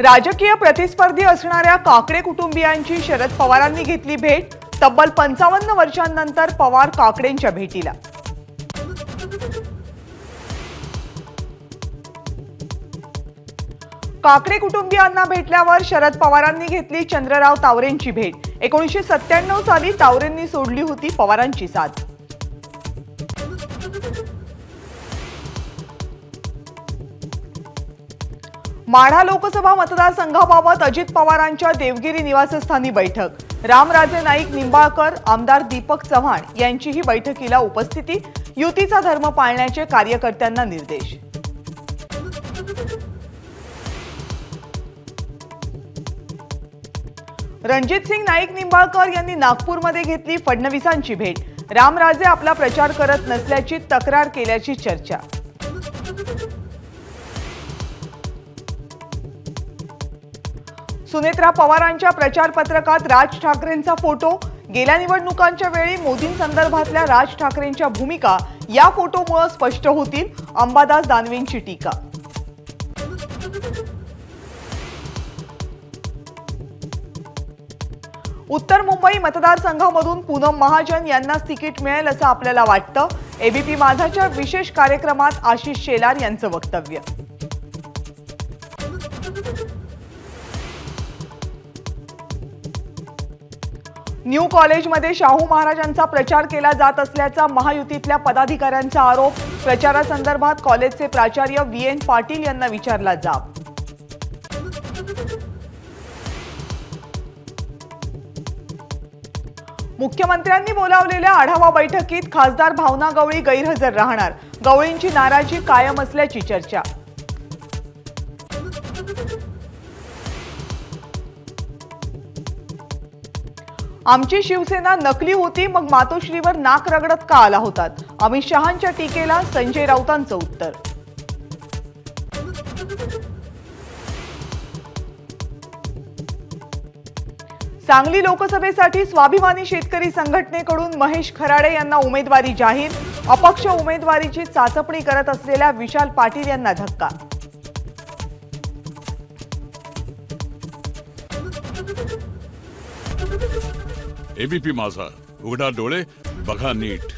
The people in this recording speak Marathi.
राजकीय प्रतिस्पर्धी असणाऱ्या काकडे कुटुंबियांची शरद पवारांनी घेतली भेट। तब्बल 55 वर्षांनंतर पवार काकडेंच्या भेटीला। काकडे कुटुंबियांना भेटल्यावर शरद पवारांनी घेतली चंद्रराव तावरेंची भेट। 1997 साली तावरेंनी सोडली होती पवारांची साथ। माढा लोकसभा मतदारसंघाबाबत अजित पवारांच्या देवगिरी निवासस्थानी बैठक। रामराजे नाईक निंबाळकर, आमदार दीपक चव्हाण यांचीही बैठकीला उपस्थिती। युतीचा धर्म पाळण्याचे कार्यकर्त्यांना निर्देश। रणजितसिंग नाईक निंबाळकर यांनी नागपूरमध्ये घेतली फडणवीसांची भेट। रामराजे आपला प्रचार करत नसल्याची तक्रार केल्याची चर्चा। सुनेत्रा पवारांच्या प्रचार पत्रकात राज ठाकरेंचा फोटो। गेल्या निवडणुकांच्या वेळी मोदींसंदर्भातल्या राज ठाकरेंच्या भूमिका या फोटोमुळे स्पष्ट होतील, अंबादास दानवेंची टीका। उत्तर मुंबई मतदारसंघामधून पूनम महाजन यांनाच तिकीट मिळेल असं आपल्याला वाटतं। एबीपी माझाच्या विशेष कार्यक्रमात आशिष शेलार यांचं वक्तव्य। न्यू कॉलेजमध्ये शाहू महाराजांचा प्रचार केला जात असल्याचा महायुतीतल्या पदाधिकाऱ्यांचा आरोप। प्रचारासंदर्भात कॉलेजचे प्राचार्य VN पाटील यांना विचारला जाब। मुख्यमंत्र्यांनी बोलावलेल्या आढावा बैठकीत खासदार भावना गवळी गैरहजर राहणार। गवळींची नाराजी कायम असल्याची चर्चा। आमची शिवसेना नकली होती, मग मातोश्रीवर नाक रगडत का आला होतात? अमित शहांच्या टीकेला संजय राऊतांचं उत्तर। सांगली लोकसभेसाठी स्वाभिमानी शेतकरी संघटनेकडून महेश खराडे यांना उमेदवारी जाहीर। अपक्ष उमेदवारीची चाचपणी करत असलेल्या विशाल पाटील यांना धक्का। एबीपी माझा, उघडा डोळे बघा नीट।